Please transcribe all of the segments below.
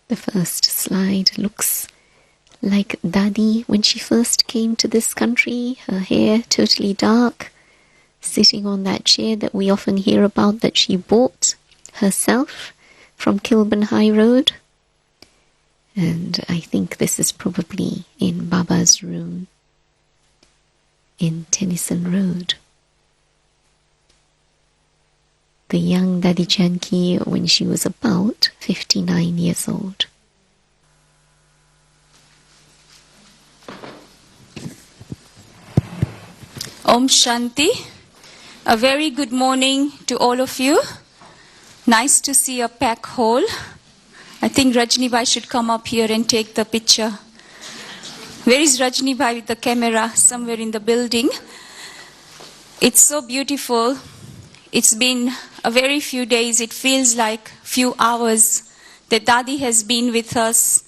The first slide looks like Dadi when she first came to this country, her hair totally dark, sitting on that chair that we often hear about that she bought herself from Kilburn High Road. And I think this is probably in Baba's room in Tennyson Road. The young Dadi Janki when she was about 59 years old. Om Shanti. A very good morning to all of you. Nice to see a pack hole. I think Rajni Bhai should come up here and take the picture. Where is Rajni Bhai with the camera? Somewhere in the building. It's so beautiful. It's been a very few days. It feels like few hours that Dadi has been with us.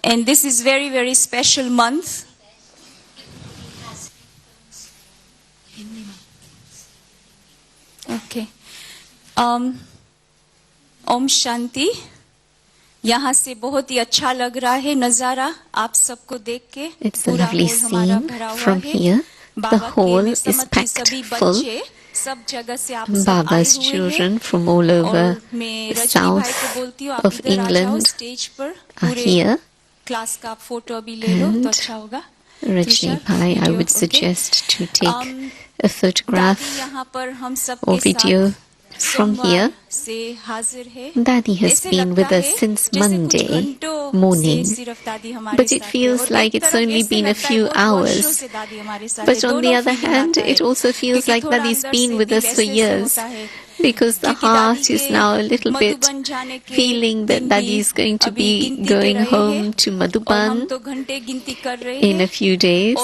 And this is very, very special month. Okay. Om Shanti. यहाँ से बहुत ही अच्छा लग रहा है नजारा आप सबको देख के. It's a lovely scene from here. The hall is packed full. Baba's children from all over the south of England are here. And Rajni Bhai, I would suggest to take a photograph or video from here. Dadi has been with us since Monday morning, but it feels like it's only been a few hours. But on the other hand, it also feels like Dadi's been with us for years, because the heart is now a little bit feeling that Dadi is going to be going home to Madhuban in a few days,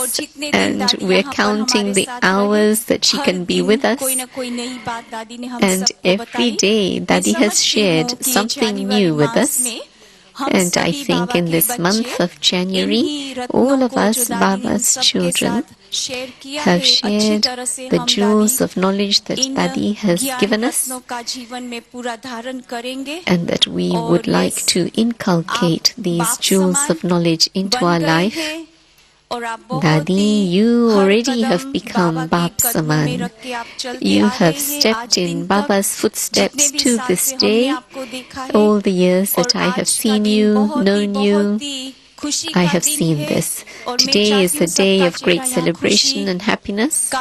and we're counting the hours that she can be with us. And every day Dadi has shared something new with us. And I think in this month of January, all of us, Baba's children, have shared the jewels of knowledge that Dadi has given us, and that we would like to inculcate these jewels of knowledge into our life. Dadi, you already have become Bab Saman. You have stepped in Baba's footsteps to this day. All the years that I have seen you, known you, I have seen this. Today is a day of great celebration and happiness,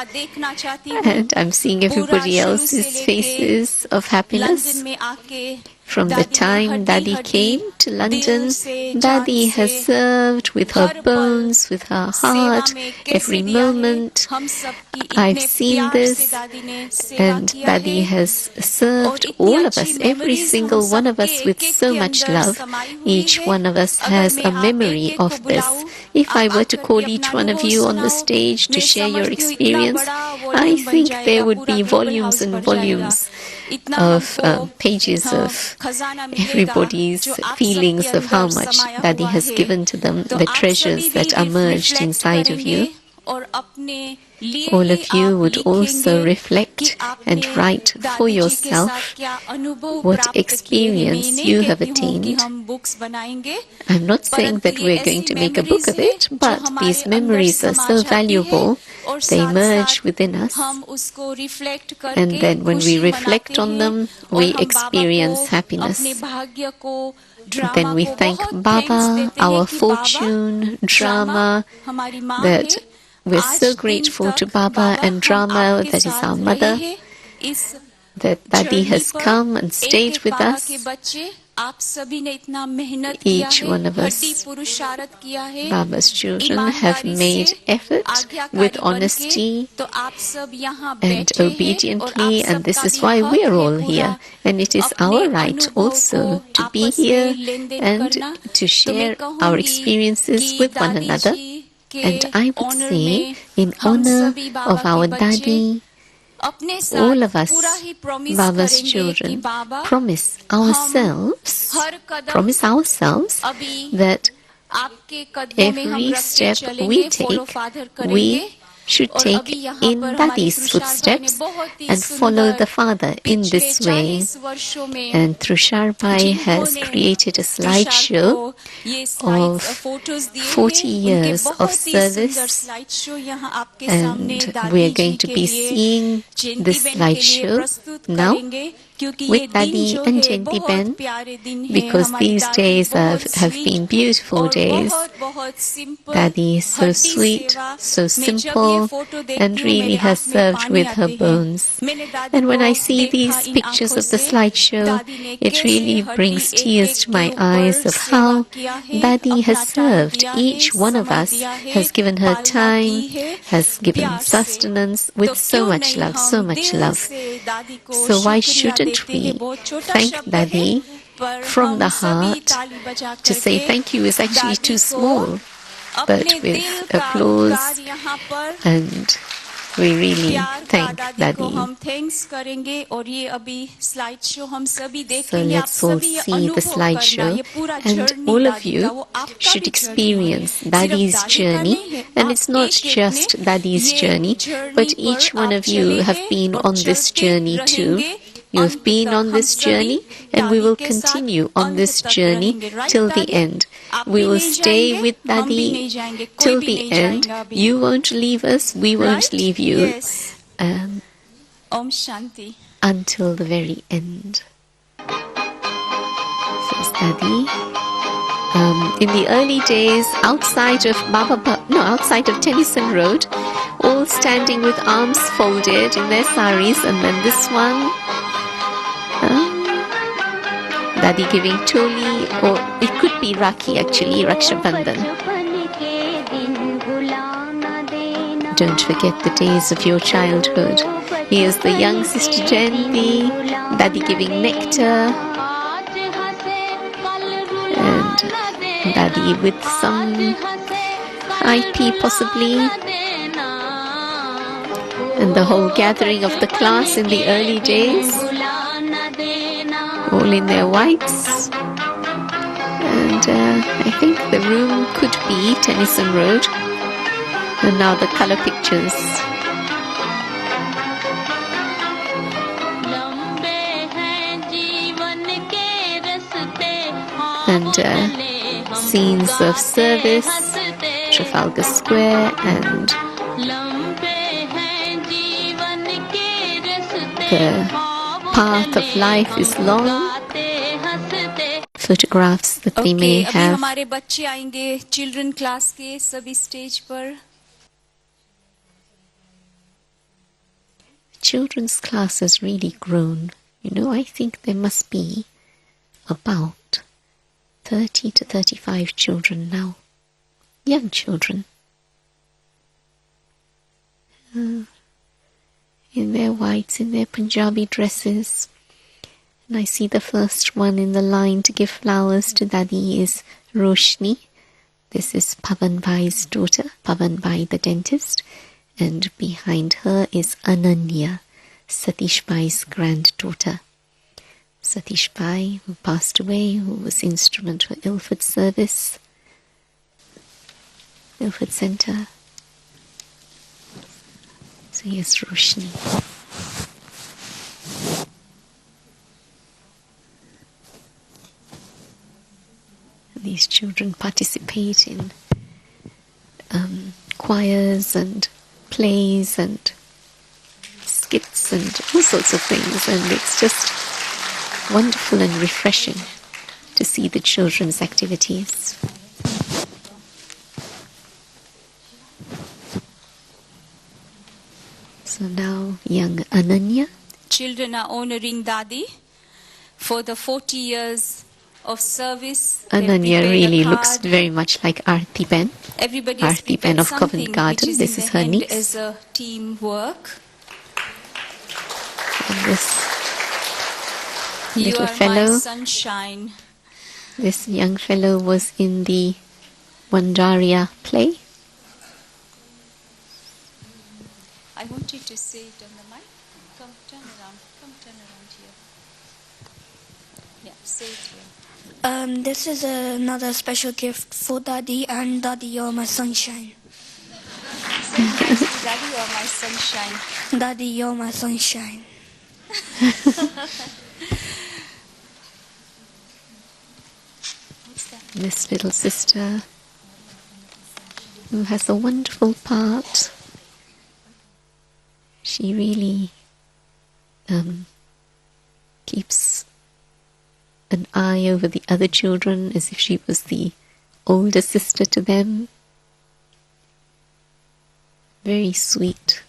and I'm seeing everybody else's faces of happiness. From the time Dadi came to London, Dadi has served with her bones, with her heart, every moment. I've seen this, and Dadi has served all of us, every single one of us, with so much love. Each one of us has a memory of this. If I were to call each one of you on the stage to share your experience, I think there would be volumes and volumes of pages of everybody's feelings of how much Dadi has given to them, the treasures that are merged inside of you. All of you would also reflect and write for yourself what experience you have attained. I'm not saying that we're going to make a book of it, but these memories are so valuable, they merge within us. And then when we reflect on them, we experience happiness. Then we thank Baba, our fortune, drama, that we're so grateful to Baba and Drama, that is our mother, that Dadi has come and stayed with us. Each one of us, Baba's children, have made effort with honesty and obediently, and this is why we are all here. And it is our right also to be here and to share our experiences with one another. And I would say, in honor of our Dadi, all of us, Baba's children, promise ourselves that every step we take, we should take in Dadi's footsteps and follow the father in this way. And Tushar Bhai has created a slideshow of 40 years of service, and we're going to be seeing this slideshow now with Dadi and Janki Ben, because these days have been beautiful days. Dadi is so sweet, so simple, and really has served with her bones. And when I see these pictures of the slideshow, it really brings tears to my eyes of how Dadi has served each one of us, has given her time, has given sustenance with so much love, so much love. So why shouldn't we thank Dadi from the heart? To say thank you is actually too small, but with applause, and we really thank Dadi. So let's all see the slideshow, and all of you should experience Dadi's journey. And it's not just Dadi's journey, but each one of you have been on this journey too. You have been on this journey, and we will continue on this journey till the end. We will stay with Dadi till the end. You won't leave us, we won't leave you. Om Shanti. Until the very end. Says Dadi. In the early days, outside of Tennyson Road, all standing with arms folded in their saris, and then this one. Dadi giving Toli, or it could be Rakhi actually, Raksha Bandhan. Don't forget the days of your childhood. Here's the young sister Janki, Dadi giving nectar, and Dadi with some IP possibly, and the whole gathering of the class in the early days, all in their whites. And I think the room could be Tennyson Road. And now the color pictures. And scenes of service, Trafalgar Square, and the path of life is long. Photographs that they may have. हमारे बच्चे आएंगे children class के सभी stage पर. Children's class has really grown. You know, I think there must be about 30 to 35 children now. Young children. In their whites, in their Punjabi dresses. And I see the first one in the line to give flowers to Dadi is Roshni. This is Pavan Bhai's daughter, Pavan Bhai the dentist. And behind her is Ananya, Satish Bhai's granddaughter. Satish Bhai, who passed away, who was instrumental for Ilford service, Ilford Centre. So here's Roshni. These children participate in choirs and plays and skits and all sorts of things, and it's just wonderful and refreshing to see the children's activities. So now young Ananya. Children are honoring Dadi for the 40 years of service. Ananya really looks very much like Aarti Ben. Everybody Aarti Ben of Covent Garden. This is her niece. As a teamwork. And this You little are fellow, my sunshine. this young fellow was in the Wandaria play. I want you to say it on the mic. Come, turn around. Come, turn around here. Yeah, say it here. This is another special gift for Dadi, and Dadi, you're my sunshine. Daddy, you're my sunshine. Daddy, you're my sunshine. This little sister who has a wonderful part. She really keeps an eye over the other children as if she was the older sister to them. Very sweet.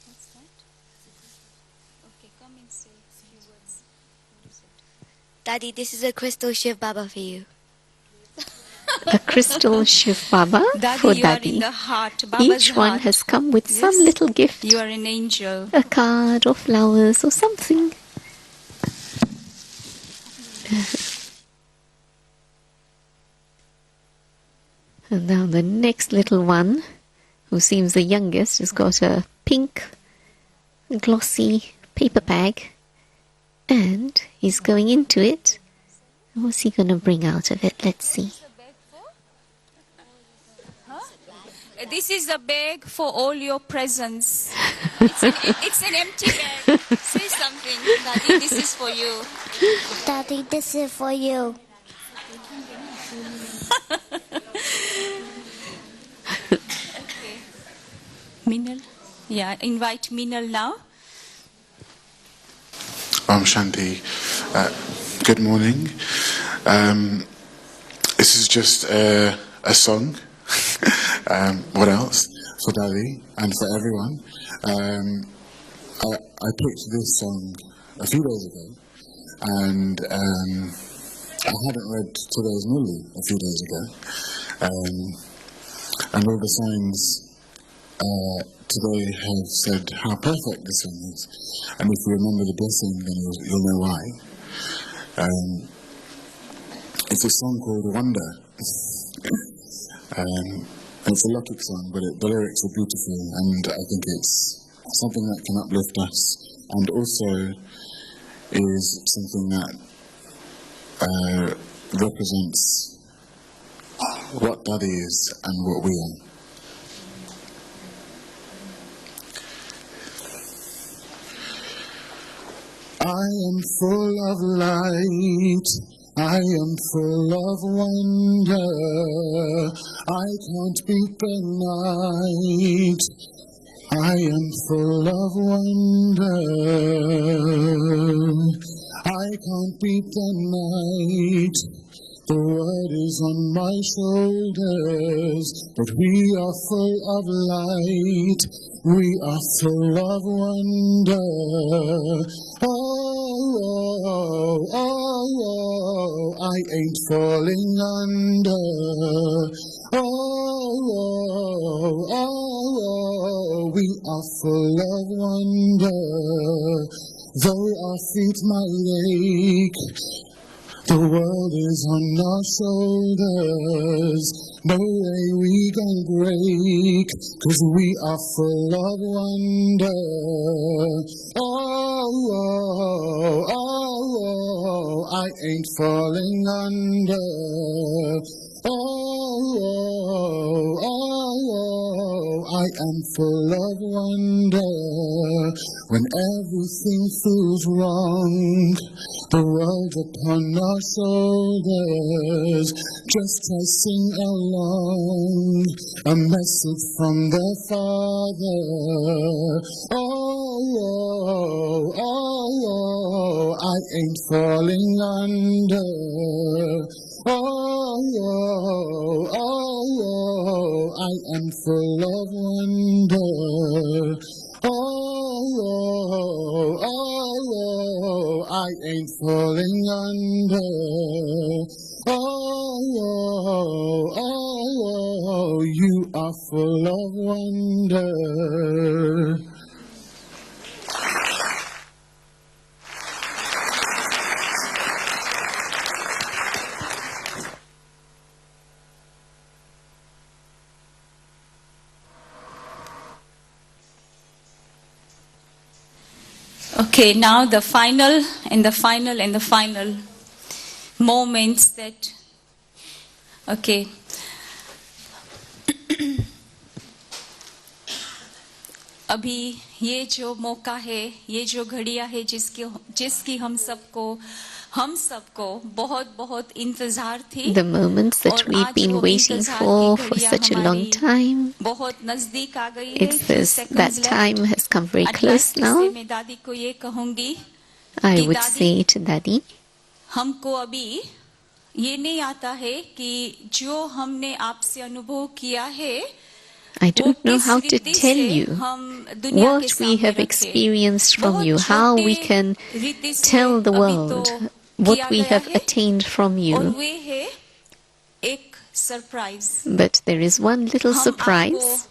What's that? Okay, come and say a few words. What is it? Daddy, this is a crystal Shiv Baba for you. A crystal Shiv Baba Daddy, for you are in Daddy. the heart. Baba's Each one heart. has come with some Yes. little gift. You are an angel. A card or flowers or something. And now the next little one, who seems the youngest, has got a pink, glossy paper bag. And he's going into it. What's he going to bring out of it? Let's see. This is a bag for all your presents. It's an empty bag. Say something, Daddy. This is for you. Daddy, this is for you. Minal? Yeah, invite Minal now. Shanti. Good morning. This is just a song. What else? For Dadi and for everyone. I picked this song a few days ago, and I hadn't read today's Muli a few days ago, and all the signs today have said how perfect this song is, and if you remember the blessing, then you'll know why. It's a song called Wonder. It's a Lokik song, but the lyrics are beautiful, and I think it's something that can uplift us, and also is something that represents what Dadi is and what we are. I am full of light, I am full of wonder, I can't beat the night, I am full of wonder, I can't beat the night, the world is on my shoulders, but we are full of light, we are full of wonder. Oh, I ain't falling under. We are full of wonder. Though our feet might ache, the world is on our shoulders. No way we gon' break, 'cause we are full of wonder. I ain't falling under. I am full of wonder. When everything feels wrong, the world upon our shoulders, just I sing along a message from the Father. I ain't falling under. I am full of wonder. I ain't falling under. You are full of wonder. Okay, now the final moments that, okay. अभी ये जो मौका है, ये जो घड़ियां है जिसकी हम सबको बहुत बहुत इंतजार थी. The moments that we've been waiting for such a long time. बहुत नजदीक आ गई है. It's this, that time has come very close now. मैं दादी को ये कहूंगी. I would say to Dadi, हमको अभी ये नहीं आता है कि जो हमने आपसे अनुभव किया है, I don't know how to tell you what we have experienced from you, how we can tell the world what we have attained from you. But there is one little surprise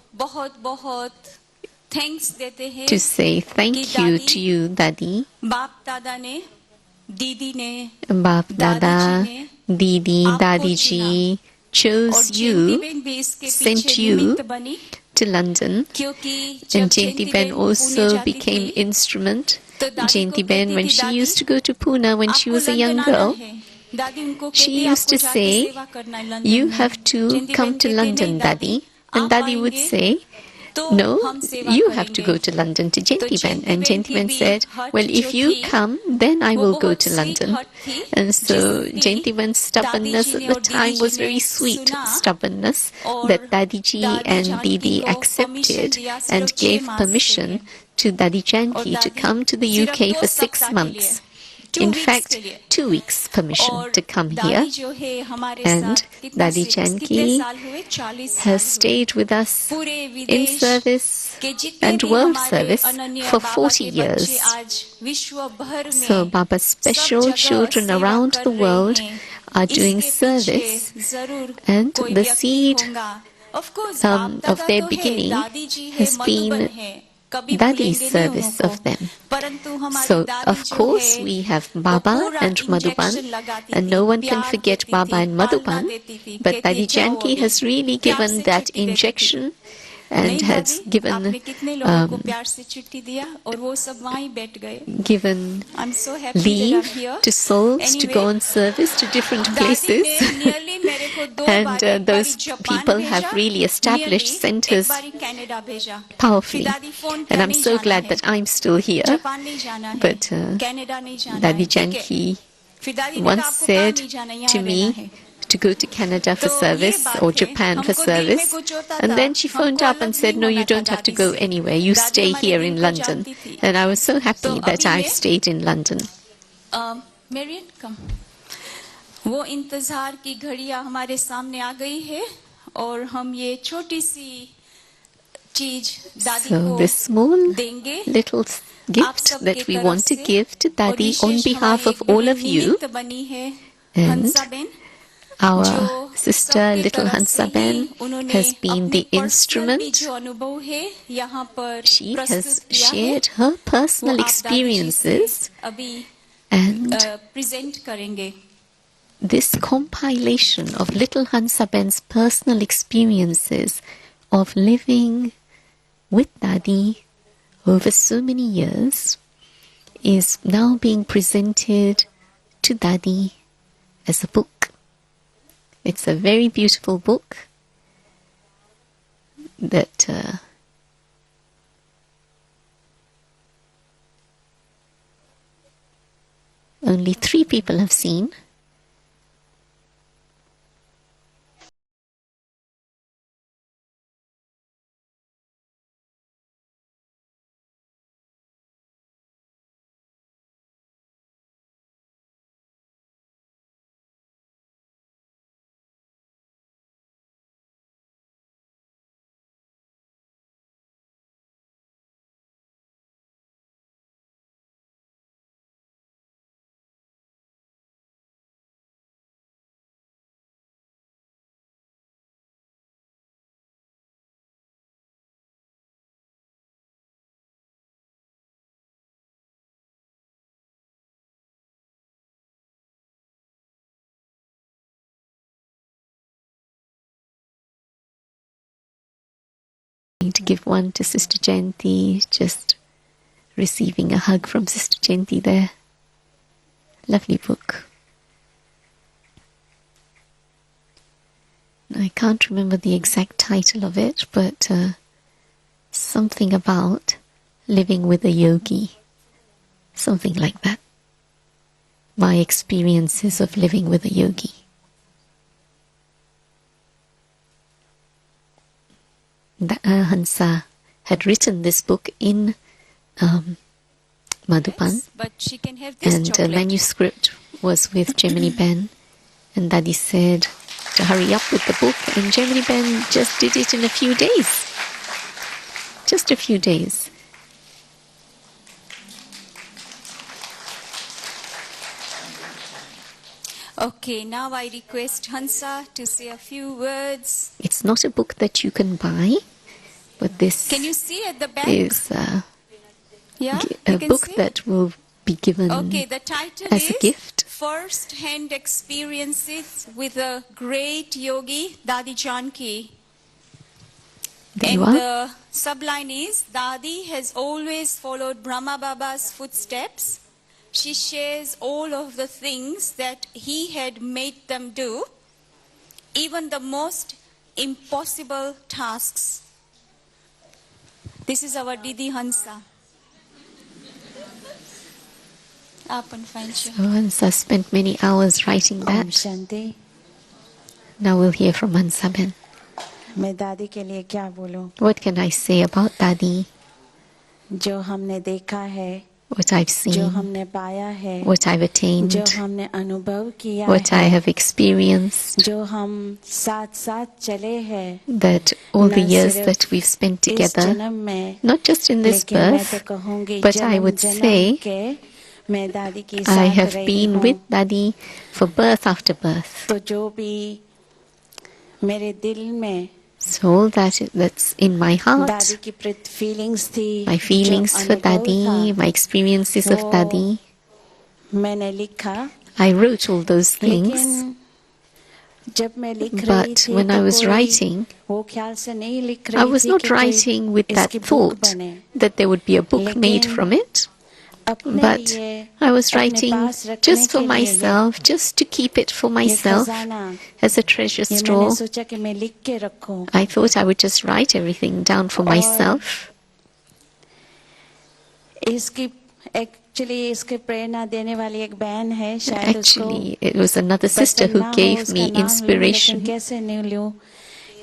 to say thank you to you, Dadi. Baap Dada, Didi, Dadi Ji chose you, sent you to London, and Jayanti Ben also became instrument. Jayanti Ben, when she used to go to Pune when she was a young girl, she used to say, "You have to come to London, Dadi." And Dadi would say, "No, you have to go to London to Jayanti Ben." And Jayanti Ben said, "Well, if you come, then I will go to London." And so Jayanti Ben's stubbornness at the time was very sweet stubbornness that Dadi Ji and Didi accepted and gave permission to Dadi Janki to come to the UK for 6 months. In fact, 2 weeks permission to come here. And Dadi Janki has stayed with us in service and world service for 40 years. So Baba's special children around the world are doing service, and the seed of their beginning has been Dadi's service of them. So, of course, we have Baba and Madhuban, and no one can forget Baba and Madhuban, but Dadi Janki has really given that injection and has given leave to souls to go on service to different places. And those people have really established centers powerfully. And I'm so glad that I'm still here. But Dadi Janki once said to me to go to Canada for service or Japan for service. And then she phoned up and said, "No, you don't have to go anywhere. You stay here in London." And I was so happy that I stayed in London. Marian, come. वो इंतजार की घड़ियां हमारे सामने आ गई है और हम ये छोटी सी चीज दादी को this small little gift that we want to give to Dadi on behalf of all of you, and our sister little Hansaben has been the instrument. She has shared her personal experiences, and this compilation of little Hansaben's personal experiences of living with Dadi over so many years is now being presented to Dadi as a book. It's a very beautiful book that only 3 people have seen. To give one to Sister Jayanti, just receiving a hug from Sister Janki there. Lovely book. I can't remember the exact title of it, but something about living with a yogi. Something like that. My experiences of living with a yogi. Hansa had written this book in Madhupan, Yes, but she can have this and chocolate. the manuscript was with Gemini Ben, and Dadi said to hurry up with the book, and Gemini Ben just did it in a few days. Just a few days. Okay, now I request Hansa to say a few words. It's not a book that you can buy, but this Can you see at the back? is Yeah, a you can book see? that will be given Okay, the title as a is gift. First-Hand Experiences with a Great Yogi, Dadi Janki. There And you are. the subline is, Dadi has always followed Brahma Baba's footsteps. She shares all of the things that he had made them do, even the most impossible tasks. This is our Didi Hansa. Apan Fancha. So Hansa spent many hours writing Om that. Shanti. Now we'll hear from Hansa Ben. मैं दादी के लिए क्या बोलूं? What can I say about Dadi? जो हमने देखा है, What I've जो seen, हमने पाया है, what I've attained, जो हमने अनुभव किया what I है, have experienced, जो हम साथ साथ चले हैं, that all the न years सिर्फ that we've spent इस together, जन्म में, not just in this लेकिन मैं तो birth, कहूंगी but I जन्म would जन्म say के मैं दादी के I साथ have रही been हूँ। with Dadi for birth after birth. तो जो भी मेरे दिल में So all that's in my heart, दादी की फीलिंग्स थी, my feelings जो for अनुभव Dadi, था, my experiences of वो Dadi, मैंने लिखा। I wrote all those things. लेकिन जब मैं लिख रही But थी when तो I was कोई writing, वो ख्याल से नहीं लिख I रही was थी not कि कोई writing with that इसकी बुक thought बने। that there would be a book made लेकिन from it, अपने but लिए I was अपने writing पास रखने just for के लिए myself, just to keep it for ये myself खजाना as a treasure ये मैंने store. सोचा कि मैं लिख के रखूं। I thought I would just write everything down for और myself. इसकी एक्चुअली इसके प्रेरणा देने वाली एक बहन है, शायद उसको Actually, it was another sister पसंद who ना हो gave उसका me नाम लूं, लेकिन inspiration. कैसे नहीं लूं,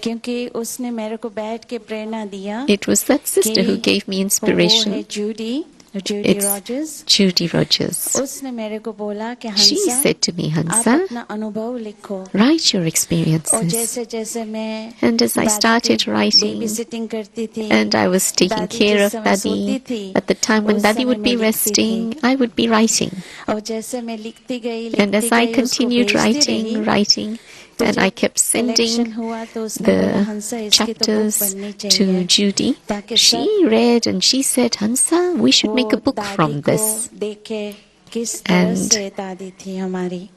क्योंकि उसने मेरे को बैठ के प्रेरणा दिया It was that sister who कि gave me वो है inspiration. Judy It's Rogers. Judy Rogers. उसने मेरे को बोला कि She Hansa said to me, आप Hansa, अपना अनुभव लिखो। write your और experiences. जैसे जैसे मैं And as I दादी started की writing, बेबी सिटिंग करती थी, and I was taking दादी care जिस of समय सोती Dadi, थी at the time when उस Dadi समय would be मैं लिखती थी। resting, I would be writing. और जैसे मैं लिखती गई And as I उसको continued भेजती रही, writing, तो and I जब kept कलेक्शन sending हुआ तो उसने बोला हंसा the इसकी तो बुक chapters बननी to चाहिए, Judy, ताकि she सब read and she said, Hansa, we should make a वो book दादी from को this, देखे किस तरह And से दादी थी हमारी।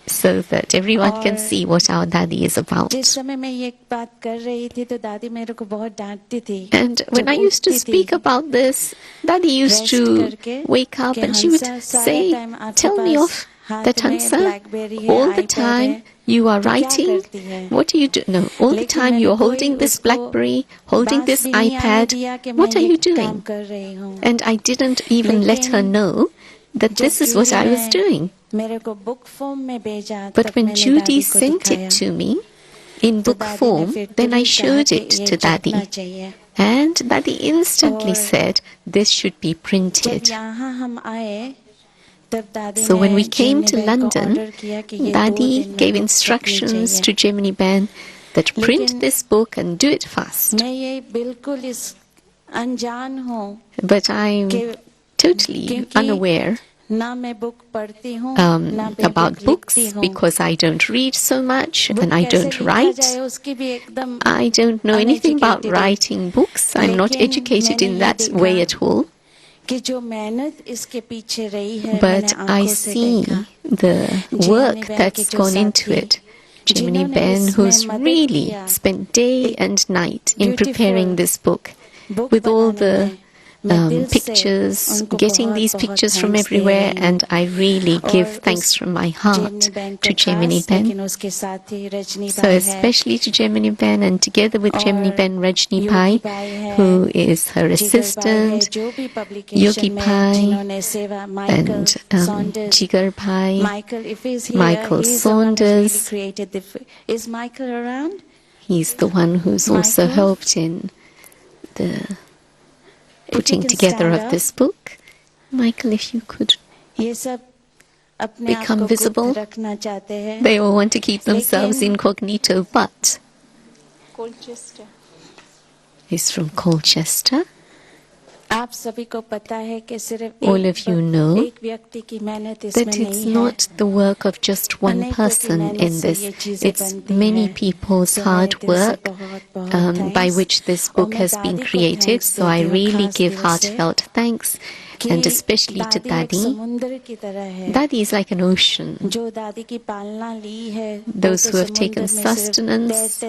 so that everyone can और see what our Dadi is about. जिस समय मैं ये बात कर रही थी तो दादी मेरे को बहुत डांटती थी। And when जब I used to उठती speak थी, about this, Dadi used rest to करके wake up कि and she would हंसा सारा say, टाइम आपके tell me pass off that हाथ में Hansa, ब्लैकबेरी है, all the आईपैड time है, you are तो क्या writing, करती है? what do you do? No, all the लेकिन time मैंने you're कोई holding this उसको BlackBerry, holding बात this भी नहीं आने iPad, दिया कि मैं what are ये you काम doing? कर रही हूँ। And I didn't even let her लेकिन know that जब this is what Judy I was ने doing. मेरे को बुक फॉर्म में भेजा But तब when मैंने Judy दादी को sent दिखाया, it to me in तो book दादी ने form, फिर then I तुरंत कहा showed कि it ये to छपना Dadi. चाहिए। And Dadi instantly और said, this should be जब printed. यहाँ हम आए तब दादी So when ने we came जेमिनी to बहन को London, ऑर्डर किया कि ये 2 Dadi दिन में gave बुक छपनी instructions चाहिए। to Gemini Ben that print लेकिन this book and do it fast. मैं ये बिल्कुल इस अनजान हूँ But I'm कि totally क्योंकि unaware ना मैं बुक पढ़ती हूँ ना मैं बुक about लिखती books हूँ। because I don't read so much book and I कैसे don't लिखा write. जाए उसकी भी एकदम I don't know anything about uneducated हूँ। writing books. I'm not लेकिन educated मैंने in ये that way देखा at all. कि जो मेहनत इसके पीछे रही है मैंने But I आंखों से see देखा। the जियानी work बहन की that's जो gone into साथी it. Jiminy जिन्होंने Ben, इसमें who's मदद really किया spent day एक and night in beautiful preparing this book book with all बनाने the में, pictures, getting these pictures from everywhere, and I really give thanks from my heart to Gemini Ben. So especially to Gemini Ben, and together with Gemini Ben, Rajni Pai, who is her assistant, Yogi Pai, and Jigar Pai, Michael Saunders. Is Michael around? He's the one who's also helped in the putting together of this book. Michael, if you could become visible. They all want to keep themselves incognito, but he's from Colchester. All of you know that it's not the work of just one person in this. It's many people's hard work by which this book has been created. So I really give heartfelt thanks, and especially to Dadi. Dadi is like an ocean. Those who have taken sustenance,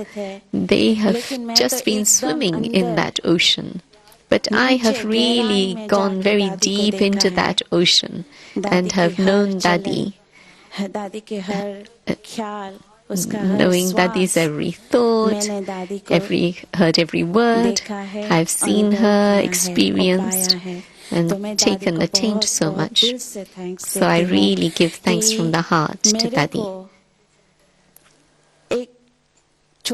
they have just been swimming in that ocean. But I have really gone very deep into that ocean and have known Dadi, knowing Dadi's every thought, heard every word. I've seen her, experienced, and taken attained so much. So I really give thanks from the heart to Dadi. I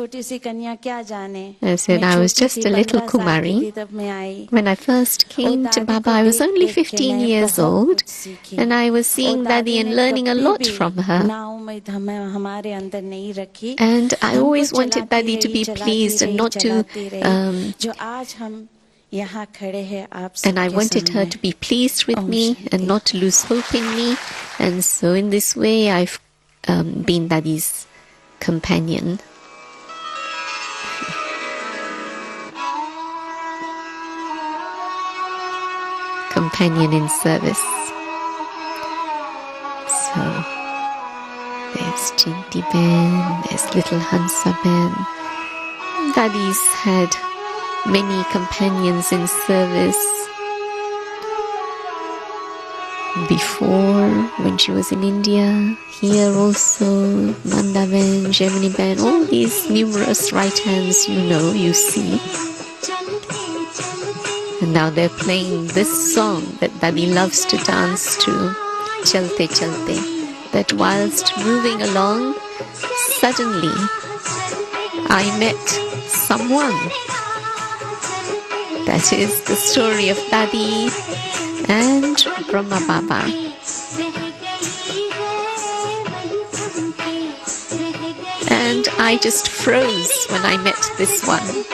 said I was just a little Kumari. When I first came to Baba, I was only 15 years old, and I was seeing Dadi and learning a lot from her. And I always wanted Dadi to be pleased and not to... and I wanted her to be pleased with me and not to lose hope in me. And so in this way, I've been Dadi's companion. Companion in service. So there's Chinti Ben, there's little Hansa Ben. Dadi's had many companions in service before, when she was in India, here also, Manda Ben, Gemini Ben, all these numerous right hands you see. And now they're playing this song that Dadi loves to dance to, Chalte Chalte, that whilst moving along, suddenly I met someone. That is the story of Dadi and Brahma Baba. And I just froze when I met this one.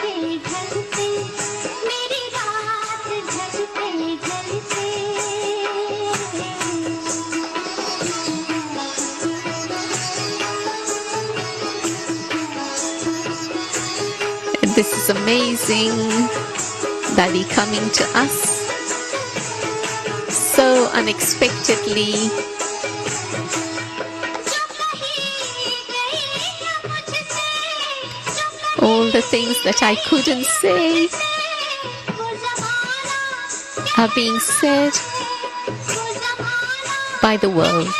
This is amazing, Dadi coming to us so unexpectedly. All the things that I couldn't say are being said by the world.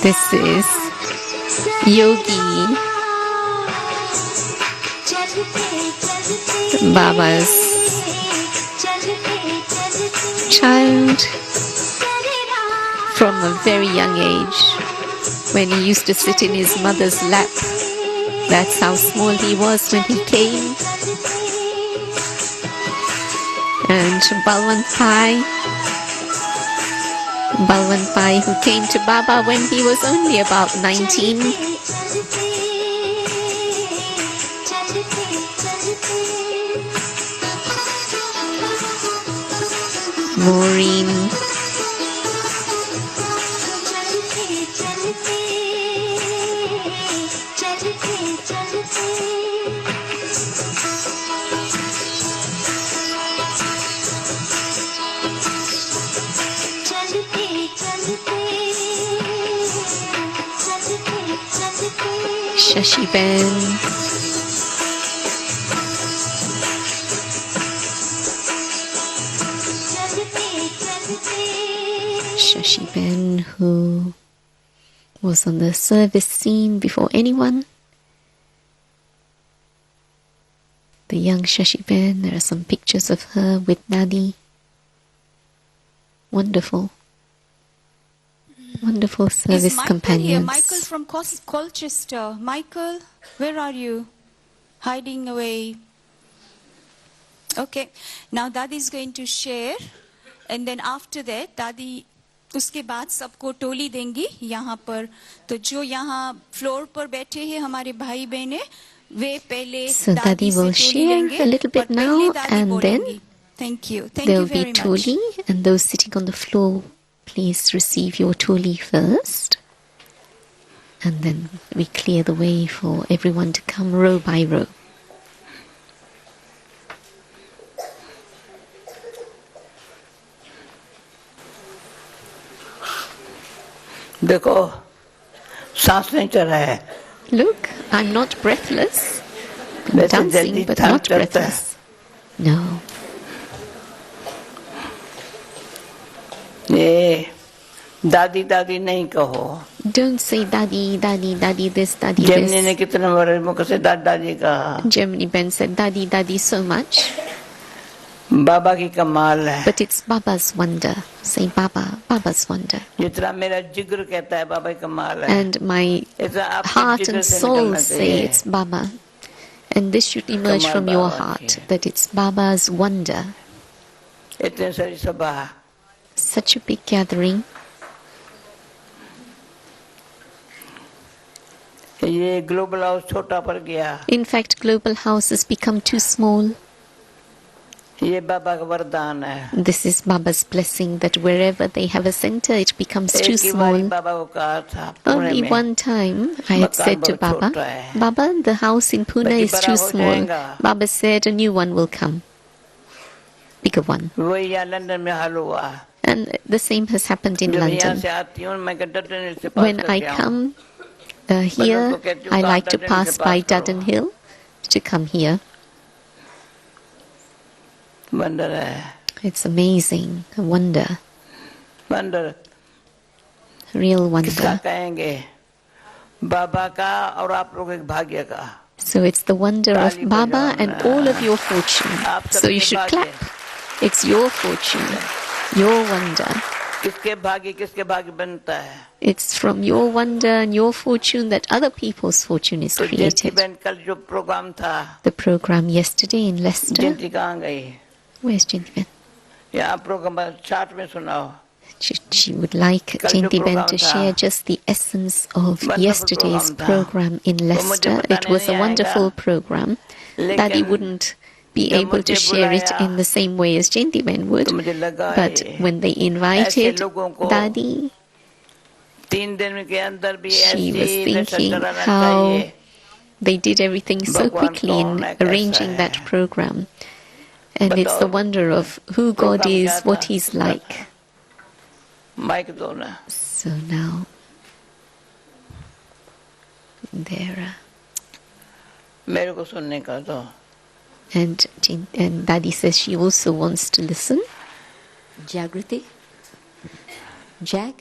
This is Yogi, Baba's child from a very young age, when he used to sit in his mother's lap That's how small he was when he came. And Balwant Pai, who came to Baba when he was only about 19. Maureen. Shashi Ben. Shashi Ben, who was on the service scene before anyone. The young Shashi Ben, there are some pictures of her with Dadi. Wonderful. Wonderful service Is Michael companions. here? Michael from Colchester. Michael, where are you? Hiding away. Okay. Now Dadi is going to share. And then after that, Dadi, उसके बाद सबको टोली देंगी यहाँ पर. तो जो यहाँ floor पर बैठे हैं हमारे भाई बहने, वे पहले So दादी Dadi से will टोली share लेंगे. a little bit और पहले now दादी and then बोलेंगी. Thank you. Thank there you will be very much. Toli, and those sitting on the floor, please receive your Toli first. And then we clear the way for everyone to come row by row. देखो सांस नहीं चल रहा है. Look, I'm not breathless. I'm वैसे dancing, जल्दी but time not चलता है. breathless. No. ये दादी दादी नहीं कहो. Don't say Dadi, Dadi, Dadi this, Dadi Gemini ने this. कितने बड़े मुख से दादी दादी कहा. Germany Ben said Dadi, Dadi so much. बाबा की कमाल है. But it's Baba's wonder. Say Baba, Baba's wonder. जितना मेरा जिगर कहता है बाबा की कमाल है. And my ऐसा आपके heart जिगर and से soul निकलना say चाहिए. it's Baba. And this should emerge Kamal from your Baba heart, ki. that it's Baba's wonder. इतने सारी सभा. Such a big gathering. ये ग्लोबल हाउस छोटा पड़ गया. In fact, Global House has become too small. ये बाबा का वरदान है. This is Baba's blessing that wherever they have a center, it becomes too एक ही बारी small. बाबा को कहा था पुणे Only में. one time I had said to Baba, Baba, the house in Pune is too small. Baba said a new one will come. Bigger one. वही यहाँ London में हाल हुआ. And the same has happened in जब यहाँ London. से आती हूँ मैं डटन से पास When I करके आऊँ. come here, I like to pass by Dudden Hill to come here. Wonder है. It's amazing, a wonder, wonder real किसका wonder. कहेंगे. बाबा का और आप लोगों के भाग्य का. So it's the wonder of Baba and all of your fortune. So you should clap. It's your fortune, your wonder. किसके भाग्य बनता है. It's from your wonder and your fortune that other people's fortune is तो जयंती created. बहन कल जो programme था. The program yesterday in Leicester. जयंती कहाँ गई. Where's Jinti यहाँ प्रोग्राम चार्ट में सुनाओ. She would like Jinti Ben to share just the essence of yesterday's program in Leicester. It was a wonderful program. Daddy wouldn't be able to share it in the same way as Jinti Ben would. But when they invited Daddy, she was thinking how they did everything so quickly in arranging that program. And it's the wonder of who God is, what He's like. So now, there. मेरे को सुनने का तो. And Dadi says she also wants to listen. Jagruti? Jag?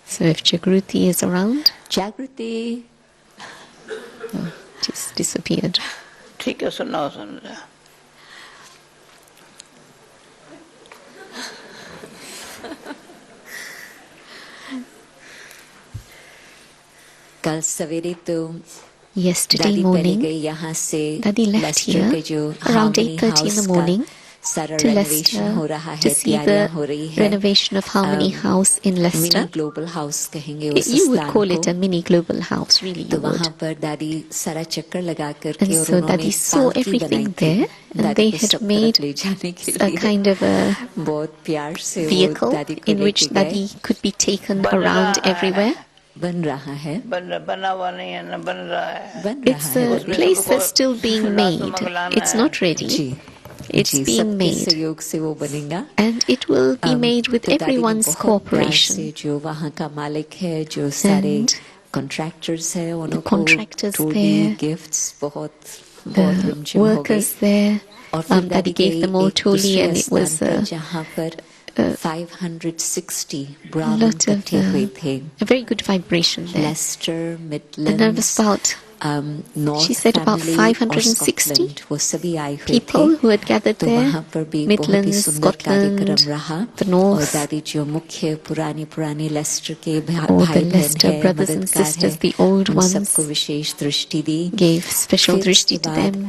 So if Jagruti is around, Jagruti? oh, just disappeared. ठीक है सुनाओ सुन रहा. कल सवेरे तो Yesterday दादी पहले morning, गई यहाँ से Dadi left लेस्टर here के जो around harmony 8:30 in house the का morning सारा to रेनोवेशन हो Leicester रहा to है, see तैयारियां the हो रही है. renovation of Harmony House in mini Leicester. Global house कहेंगे उस You would स्थान call को. it a mini global house, really तो you would. वहाँ पर दादी सारा चक्कर लगा And करके और so उन्होंने Dadi saw पालकी बनाई everything थी there, and दादी they को had सब made तरफ ले जाने के a लिए. kind of a बहुत प्यार से वो vehicle दादी को in which लेके गए. Dadi could be taken बन around रहा है everywhere. बन रहा है, बना हुआ नहीं है ना, बन रहा है. बन रहा It's है. a उसमें place सबको that's still being made. लाना It's है. not ready. Ji It's ji, being सबके made. सहयोग से वो बनेगा. And it will be made with तो दादी ने everyone's बहुत प्यार cooperation. से जो वहाँ का मालिक है, जो सारे And कॉन्ट्रैक्टर्स है, उनको contractors ट्रॉली there, गिफ्ट्स बहुत बहुत the रिमझिम हो गई. workers there. और फिर Dadi दादी gave गई them all एक toli, दूसरे and it was स्थान पर a जहाँ पर 560 ब्राह्मण lot of इकट्ठे हुए थे. a very good vibration there. Leicester, And there was Midlands, about north she said about family और 560 स्कॉटलैंड, वो सभी आए हुए people थे. who had gathered तो there. वहाँ पर भी बहुत ही Midlands, सुंदर Scotland, कार्यक्रम रहा. the और North, दादी जो मुख्य पुरानी लेस्टर के all भाई the बहन Leicester है, brothers and मददगार है, sisters, the old उन ones, सबको विशेष दृष्टि दी. gave special फिर drishti उसके to बाद them.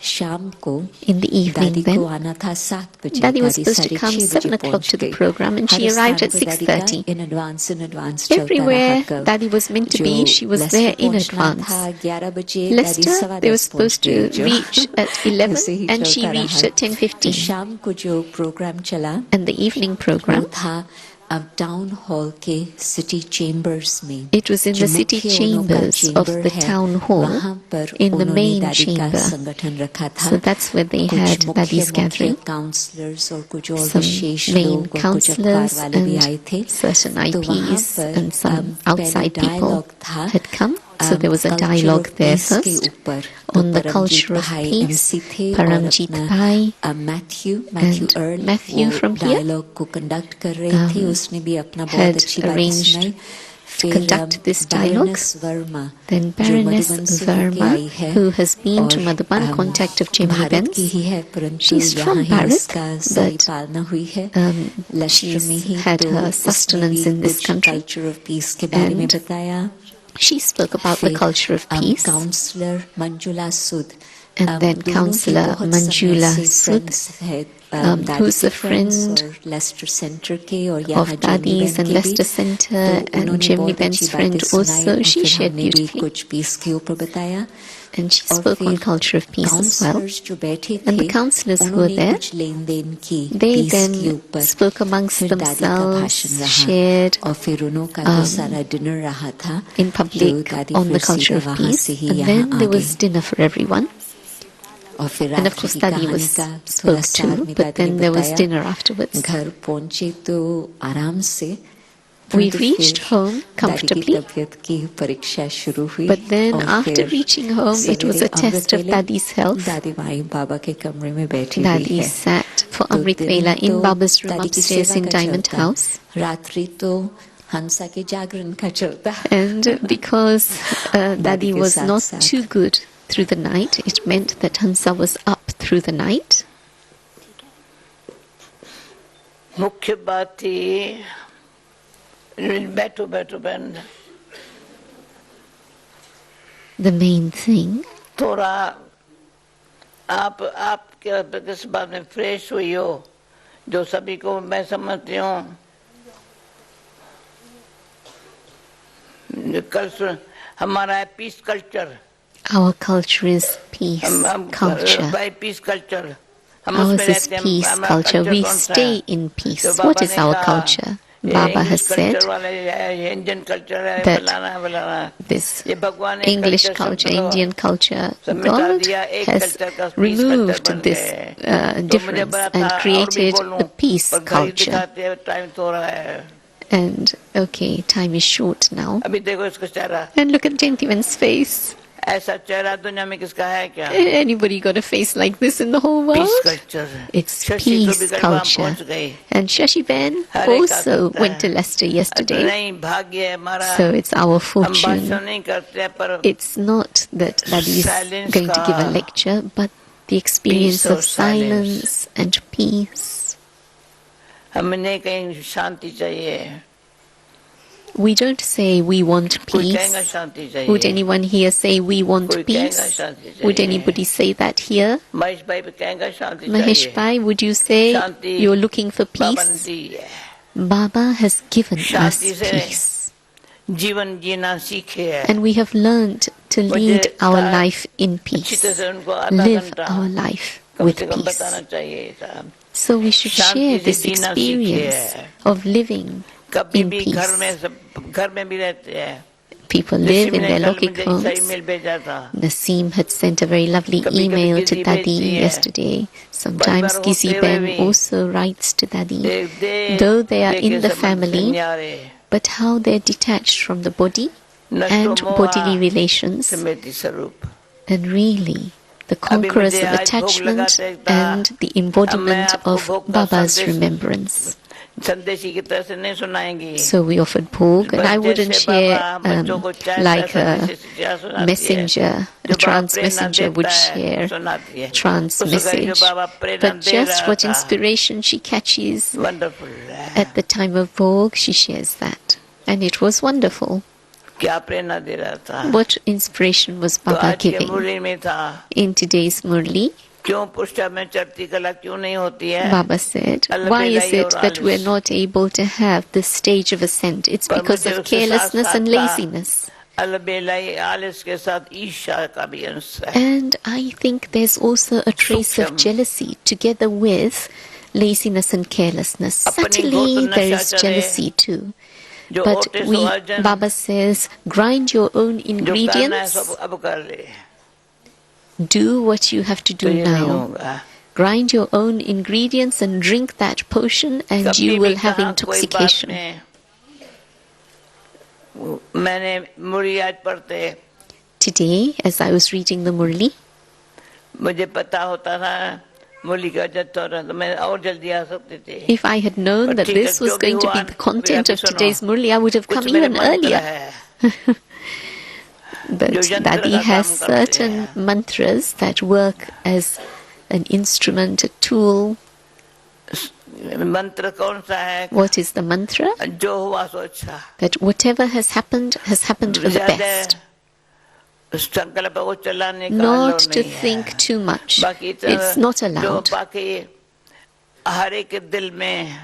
शाम को In the evening दादी then, को आना था 7 बजे. Dadi was दादी supposed to 6:30 come बजे 7 o'clock पहुंच to the गई. program, and her she arrived स्थान at पे दादी का 6:30. in advance चलता रहा. Everywhere कल Dadi was meant to जो be, she was Leicester there in पहुंचना advance. था 11 बजे, दादी Leicester, they were 10:15 supposed पहुंच गई. to reach at 11, ऐसे ही and she चलता reached रहा. at तो 10:15. शाम को जो प्रोग्राम चला And the evening वो program, था अब टाउन हॉल के सिटी चेम्बर्स में. it was in जो the city मुख्य उनका chambers of चेम्बर the है, town hall, वहाँ पर in the उन्होंने main दादी का chamber. संगठन रखा था. So that's where they had कुछ Dadi's gathering. काउंसलर्स और कुछ और Some विशेष main लोग और कुछ councillors अखबार वाले भी and आए थे. certain तो वहाँ IPs पर and some पहले outside people डायलॉग था had come. So there was a culture dialogue of there peace के first ऊपर. on the Paramjit culture of भाई peace. MC थे और Paramjit अपना Bhai Matthew and earl Matthew वो from here डायलॉग को कंडक्ट कर रहे थे. उसने भी अपना बहुत had अच्छी बात arranged सुनाई. to conduct this dialogue. Baroness Verma Then जो Baroness मधुबन से होके Verma, आई है who has been to और Madhuban, contact of Jimmy Bharat Benz. की ही है, परंतु She's यहाँ from ही Bharat, इसका सही but पालना हुई है. she's लेस्टर में ही had तो her उसने sustenance भी in this कुछ country. कल्चर ऑफ पीस के बारे में And बताया. She spoke about the culture of peace. Councillor Manjula Sud And then Councillor Manjula Sud, who's a friend Leicester centre के और of यहाँ Dadi's and Leicester Centre, and Jimmy Ben's friend also. She shared beautifully. कुछ piece के ऊपर बताया. And she spoke on culture of peace as well. जो बैठे And the थे councillors who were उन्होंने there, कुछ लेन देन की they पीस के then ऊपर. spoke amongst फिर दादी का themselves, भाषण रहा shared और फिर उनका जो सारा डिनर रहा था in तो public दादी on the फिर culture सीधे of वहाँ peace. से ही And यहाँ then आ there गई. was dinner for everyone. और फिर And of रात course की Dadi कहानी was का थोड़ा spoke सार too, में but दादी ने then there was बताया. dinner afterwards. घर पहुंचे तो आराम से We परंतु reached फिर home दादी की comfortably, तबीयत की परीक्षा शुरू हुई. but then और after फिर reaching home, it was a सवेरे test of अमृत वेले Dadi's health. दादी माई बाबा के कमरे में बैठी हुई Dadi है. sat for तो Amrit दिन Vela in तो Baba's room दादी की upstairs सेवा in का Diamond चलता, House. रात्रि तो हंसा के जागरण का चलता. And because Dadi के was साथ not साथ. too good through the night, it meant that Hansa was up through the night. मुख्य बात थी बैठो बैठो बहन The main thing, थोड़ा आप किस बात में फ्रेश हुई हो जो सभी को मैं समझती हूँ. हमारा है peace culture. our culture is peace culture. By peace culture Ours is peace culture. We stay in peace. What is our culture? Baba has said that this English culture, Indian culture, God has removed this difference and created the peace culture. And okay, time is short now. अभी देखो इसका चेहरा. And look at Gentiman's face. ऐसा चेहरा दुनिया में किसका है क्या? Anybody got a face like this in the whole world? Peace culture. It's peace culture. And Shashi Ben also went to Leicester yesterday. नहीं भाग्य है हमारा. So it's our हम fortune. भाषण नहीं करते पर It's not that Dadi is going to give a lecture, but the experience Peace of or silence. silence and peace. हमें कहीं शांति चाहिए. We don't say we want कोई कहेगा peace. शांति चाहिए, Would anyone here say we want कोई कहेगा peace? शांति चाहिए, Would anybody say that here? Mahesh भाई भी कहेगा शांति Mahesh चाहिए, Bhai, would you say Shanti you're looking for बाबा ने peace? दी है, Baba has given us शांति से peace. जीवन जीना सीखे है, And we have learned to lead our life in अच्छी peace. तरह से उनको आधा Live घंटा our life कम with से कम peace. बताना चाहिए साहब, So we should Shanti share से this जीना experience सीखे, of living कभी in भी peace. घर में भी रहते हैं, People live in their कल Lokik मुझे homes. ईमेल भेजा था, Naseem had sent a very lovely कभी-कभी email to किसी Dadi भेजती है, yesterday. Sometimes परिवार Kisi होते Ben हुए भी also writes to Dadi. They Though they are लेके in the संबंध से family, न्यारे, but how they're detached from the body नष्टो and मोहा bodily relations, स्मृति स्वरूप, and really the अभी conquerors मुझे of आज भोग attachment लगाते था, and the embodiment अब मैं आपको of भोग का Baba's संदेश remembrance. संदेशी की तरह से नहीं सुनाएंगी, So we offered bhog, and I बस wouldn't जैसे share बाबा बच्चों को चाय like पिलाता a जैसे क्या सुनाती है, messenger, जो a Baba trance Prerna messenger would देता है, share सुनाती है, trance उस घड़ी जो message, Baba Prerna but they just रहा what था, inspiration she catches wonderful, at the time of Bhog, she shares that. And it was wonderful. क्या प्रेरणा दे रहा था, What inspiration was तो Baba आज के giving मुरली में था, in today's Murli? क्यों पुष्टा में चढ़ती कला क्यों नहीं होती है, Baba said, why is it that we're not able to have this stage of ascent? It's पर because मुझे of उसके carelessness and साथ-साथ laziness. अलबेलाई आलिस के साथ ईर्ष्या का भी अंश है, And I think there's also a trace of सूक्ष्म, jealousy together with laziness and carelessness. अपनी Subtly, गोत there नशा is चढ़े, jealousy too. जो But ओटे सो अर्जन, Baba says, grind your own जो करना है ingredients, सब अब कर ले, do what you have to तो do ये नहीं now. होगा, Grind your own ingredients and drink that potion, and कभी you भी will have कहा कोई बात intoxication. में, मैंने मुरली आज पढ़ते, Today, as I was reading the Murli, मुझे पता होता था मुरली का जत्था हो रहा तो मैं और जल्दी आ सकते थे, if I had known that this was going to be the content of today's Murli, I would have come कुछ मेरे even मंत्र earlier. है, But जो यंत्र Dadi का has काम करते certain हैं, mantras that work as an instrument, a tool. मंत्र कौन सा है, What is the mantra? जो हुआ सो अच्छा, That whatever has happened for the best. संकल्प को चलाने का Not अलाउ to नहीं है, think too much. बाकी It's not जो allowed. बाकी हर एक दिल में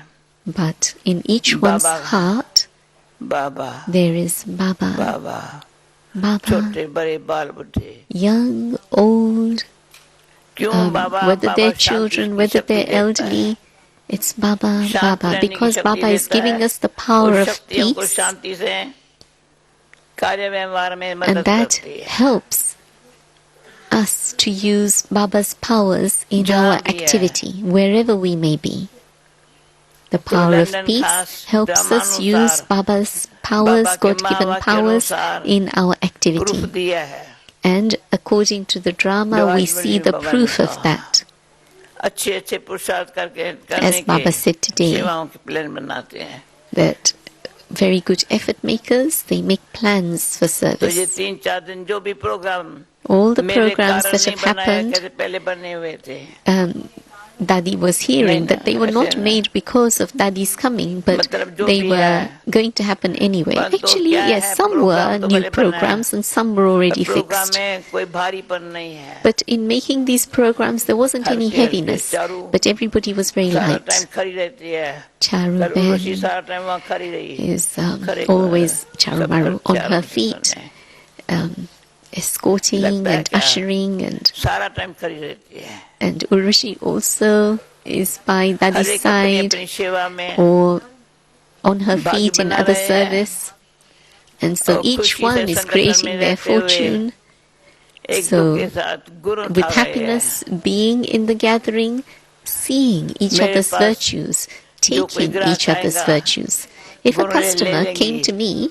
But in each one's Baba. heart, Baba there is Baba. Baba, Baba, छोटे बड़े बाल बुढ़े, young, old, क्यों बाबा, whether बाबा they're शांति children, की whether शक्ति they're देता है, elderly, it's Baba, शांत Baba, रहने की because शक्ति Baba is देता giving है, us the power उस of शक्तियों को peace, शांति से कार्य व्यवहार में and मदद that करती है, helps us to use Baba's powers in जहाँ our भी है। activity, wherever we may be. The power of London peace खास helps us use ड्रामानुसार Baba's powers, बाबा के God-given मावा के powers, अनुसार in our प्रूफ activity. दिया है, And according to the drama, जो we आज see बड़ी the बाबा proof ने of कहा। that. अच्छे अच्छे पुरुषार्थ करके As करने Baba के said today, सेवाओं के प्लान बनाते हैं, that very good effort makers, they make plans for तो ये service. 3-4 दिन जो भी प्रोग्राम All the मेरे programs कारण that नहीं have बनाया happened, कैसे पहले बने हुए थे, Dadi was hearing नहीं, that they were ऐसे not ना। made because of Dadi's coming, but मतलब जो they भी were है, going to happen anyway. परंतु Actually, क्या yes, है, some were प्रोग्राम तो new भले बना है, programs and some were already programme fixed. में कोई भारीपन नहीं है, But in making these programs, there wasn't her any cheese heaviness, Charu but everybody was very सारा टाइम light. खड़ी रहती है, Charu कल उर्वशी Ben सारा टाइम वहाँ खड़ी रही, is खड़े always सब Charumaru on चारों her चीज़ों feet, में escorting लगता है and क्या? ushering, and सारा टाइम खड़ी रहती है, Urvashi also is by her Dadi's एक अपनी side अपनी सेवा में or on her बाजू feet in बना other रहे हैं, service. And so और each खुशी से one is संगठन में creating their रहते हुए fortune. एक So, दूसरे के साथ गुरु with उठा रहे हैं, happiness, being in the gathering, seeing each मेरे other's पास virtues, जो कोई taking ग्राहक each other's आएगा, virtues. If a गुरु ले customer लेंगी, came to me,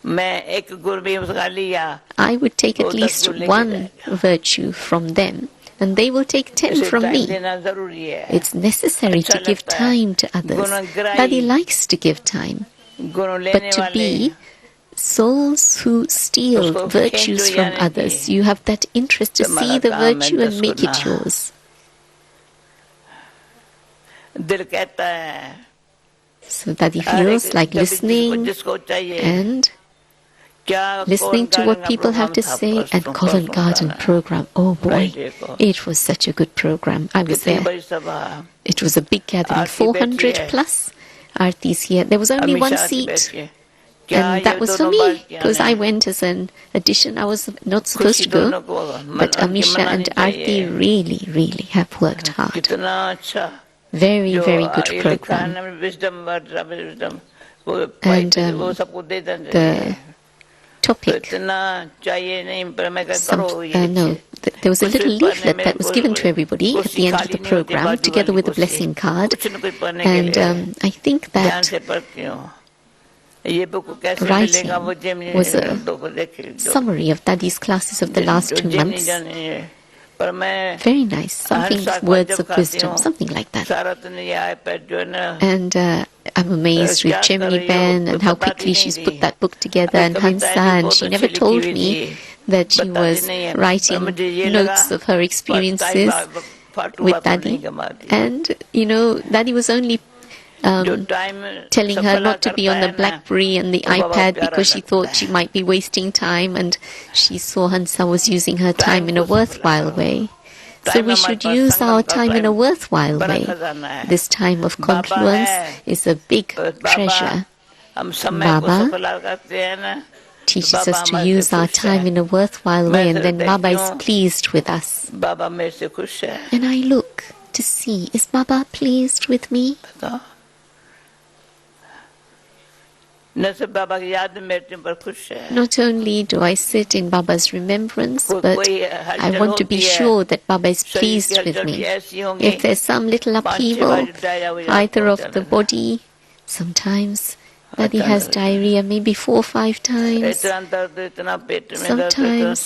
मैं एक गुरु भी उसका लिया, I would take वो at 10 least गुरु लेके one जाएगा, virtue from them, and they will take 10 इसे from टाइम me. देना जरूरी है, It's necessary अच्छा to give लगता है, time to others. गुणग्राही, Daddy likes to give time. Guru But लेने to वाले be souls who steal उसको virtues खींचो from यानी others, कि you have that interest to तुम्हारा see the काम है virtue and दस make it गुना। yours. दिल कहता है So So Dadi feels like listening and listening to what people have to say. And Covent Garden program, oh boy, it was such a good program. I was there. It was a big gathering, 400 plus Aartis here. There was only one seat, and that was for me, because I went as an addition. I was not supposed to go, but Amisha and Aarti really have worked hard. Very, very good program. And the topic, there was a little leaflet that was given to everybody at the end of the program, together with a blessing card. And I think that writing was a summary of Dadi's classes of the last 2 months. Very nice, something, words of wisdom, something like that. And I'm amazed with Chemni Ben and how quickly she's put that book together, and Hansa, and she never told me that she was writing notes of her experiences with Dadi. And, Dadi was only telling her not to be on the BlackBerry and the iPad because she thought she might be wasting time, and she saw Hansa was using her time in a worthwhile way. So we should use our time in a worthwhile way. This time of confluence is a big treasure. Baba teaches us to use our time in a worthwhile way, and then Baba is pleased with us. And I look to see, is Baba pleased with me? Not only do I sit in Baba's remembrance, but I want to be sure that Baba is pleased with me. If there's some little upheaval, either of the body, sometimes Dadi has diarrhea maybe 4 or 5 times, sometimes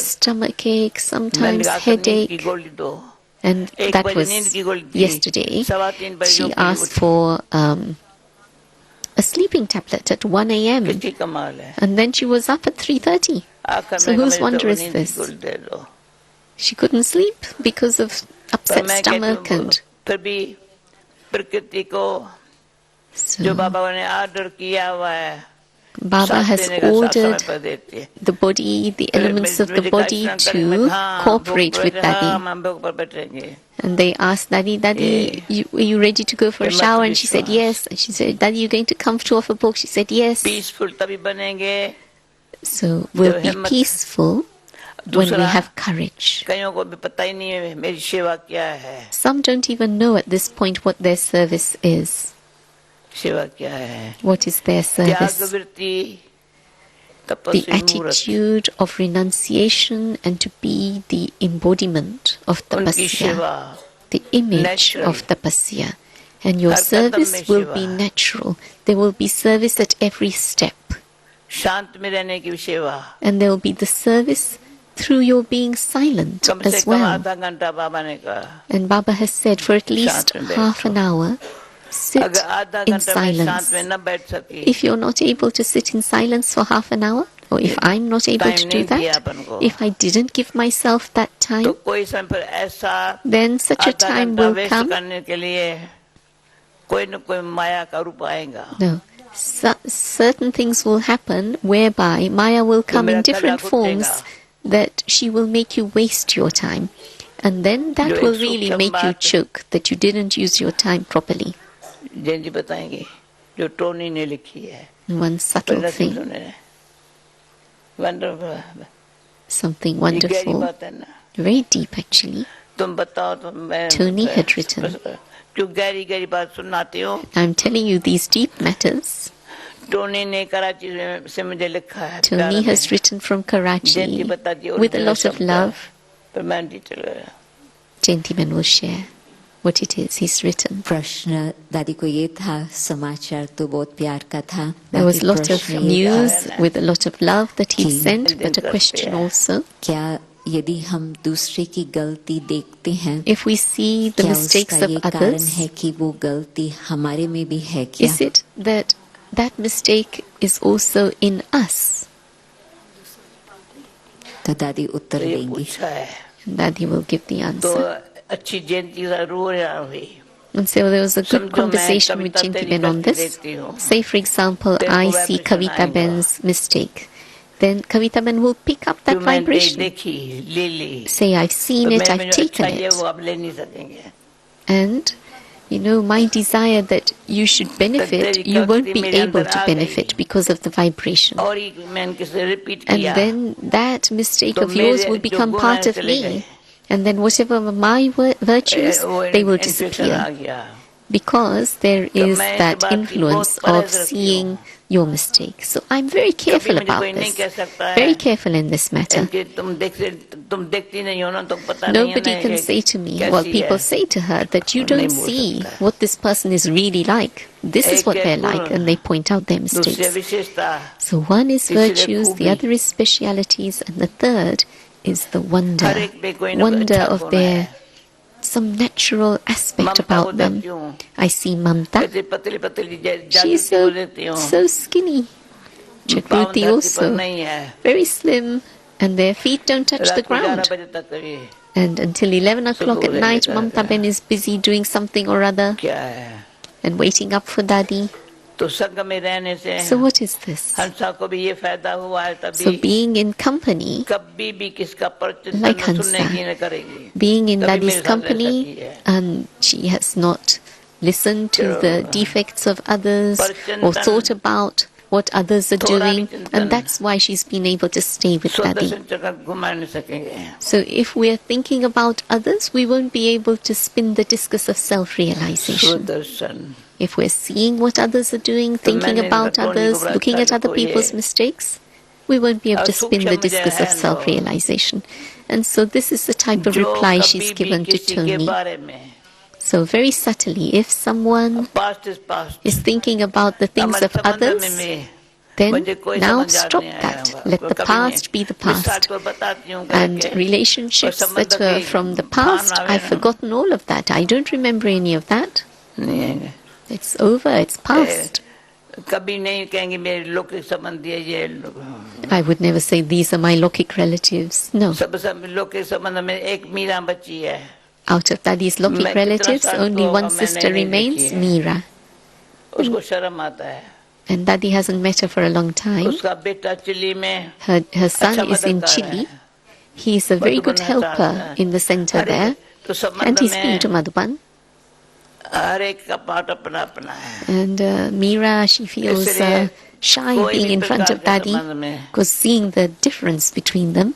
stomach ache, sometimes headache. And that was yesterday. She asked for a sleeping tablet at 1 a.m. And then she was up at 3:30. So whose wonder is this? She couldn't sleep because of upset stomach. And so Baba has ordered the body, the elements of the body to cooperate with Dadi. And they asked Dadi, are you ready to go for a shower? And she said yes. And she said, Dadi, you're going to come to offer book? She said yes. So we'll be peaceful when we have courage. Some don't even know at this point what their service is. What is their service? The attitude of renunciation and to be the embodiment of tapasya, the image of tapasya. And your service will be natural. There will be service at every step. And there will be the service through your being silent as well. And Baba has said for at least half an hour, sit in silence. If you're not able to sit in silence for half an hour, or if I'm not able to do that, if I didn't give myself that time, then such a time will come. No. Certain things will happen whereby Maya will come in different forms that she will make you waste your time. And then that will really make you choke that you didn't use your time properly. One subtle thing. Something wonderful. Very deep actually. Tony had written. I'm telling you these deep matters. Tony has written from Karachi with a lot of love. Gentleman will share what it is he's written. प्रश्न दादी को ये था, समाचार तो बहुत प्यार का था. There was a lot of news with a lot of love that he sent, but a question also. क्या यदि हम दूसरे की गलती देखते हैं, if we see the mistakes of others, है कि वो गलती हमारे में भी है क्या? Is it that that mistake is also in us? तो दादी उत्तर देंगी. Dadi will give the answer. And so there was a good समझो मैं conversation with कविता Jinki तेरी Ben on गलती this. देखती हूँ, Say, for example, तेरे I को see vibration Kavita आएगा। Ben's mistake. Then Kavita Ben will pick up that जो मैंने vibration. देखी ले ली, Say, I've seen तो it, मेरे I've में जो taken अच्छाई है it. वो आप ले नहीं सकेंगे। And, you know, my desire that you should तेरी benefit, you कक्ति won't be मेरे able अंदर to आ benefit गई, because of the vibration. और ही मैंने किसे रिपीट And किया, then that mistake तो of yours मेरे will जो become गुण part हैं of चले गए, me. And then whatever my virtues, वो they will इन्फेक्शन आ disappear. गया। Because there तो is मैं इस that बात की influence बहुत परहेज of रखती seeing हूँ। your mistake. So I'm very कभी careful मुझे about कोई नहीं this. कह सकता है Very careful in this matter. कि तुम देखती नहीं हो ना, तो पता नहीं है Nobody ना can कि say to me, well, कैसी people है, say to her that you नहीं don't बोल see सकता है। what this person is really like. This is एक what है they're गुण, like, and they point out their दूसरी mistakes. विशेषता, So one is तीसरी virtues, the खूबी। other is specialities, and the third is the her wonder. एक में कोई ना कोई Wonder अच्छा of गुण their है। some natural aspect ममता को about them. देखती हूँ, I see Mamta. ऐसी पतली पतली She's जागृति को देखती हूँ, so skinny. पाँव Jagruti धरती पर also नहीं है, very slim, and their feet don't touch the रात को 11 ground. बजे तक कभी And until 11 o'clock at सुबह night, लेकर Mamta Ben is busy doing something or other क्या है, and waiting up for Dadi. तो संग में रहने से So what is this? हंसा को भी ये फायदा हुआ है, So तभी being in company, कभी भी किसका परिचित like न सुनने Hansa, की न करेगी, being in तभी Dadi's मेरे साथ रह company, सकती है। and she has not listened to the defects of others or thought about what others are doing, and that's why she's been able to stay with शुद्ध Dadi. संचरण घुमा नहीं सकेंगे। So if we're thinking about others, we won't be able to spin the discus of self-realization. Sudarshan, If we're seeing what others are doing, thinking about others, looking at other people's mistakes, we won't be able to spin the discus of self-realization. And so this is the type of जो reply कभी she's भी given to किसी के Tony. बारे में, So very subtly, if someone past is past, is thinking about the things हमारे of संबंध में others, भी then मुझे कोई now समझदार stop नहीं आया that. होगा, Let कोई the कभी नहीं। past be the मैं साथ past. को बताती हूँ And करके, relationships और संबंध that were की from the भान past, आवे I've ना, forgotten all of that. I don't remember any of that. नहीं है। It's over, it's past. कभी नहीं कहेंगे मेरे लौकिक संबंधी है ये लोग। I would never say these are my Lokik relatives. No. सब लौकिक संबंध में एक मीरा बची है, Out of Dadi's Lokik मैं कितना relatives, साल only हुआ one मैंने sister नहीं remains, देखी है। Meera. उसको शर्म आता है, And Dadi hasn't met her for a long time. उसका बेटा चिली में Her son अच्छा is in मददगार Chile. है, He is a very good Madhuban helper है। in the center her there. एक तो And संबंध he's been to में Madhuban. हर एक का पाठ अपना अपना है, And Meera, she feels इसलिए shy कोई being भी in front प्रकार of के Dadi संबंध में because seeing the difference between them.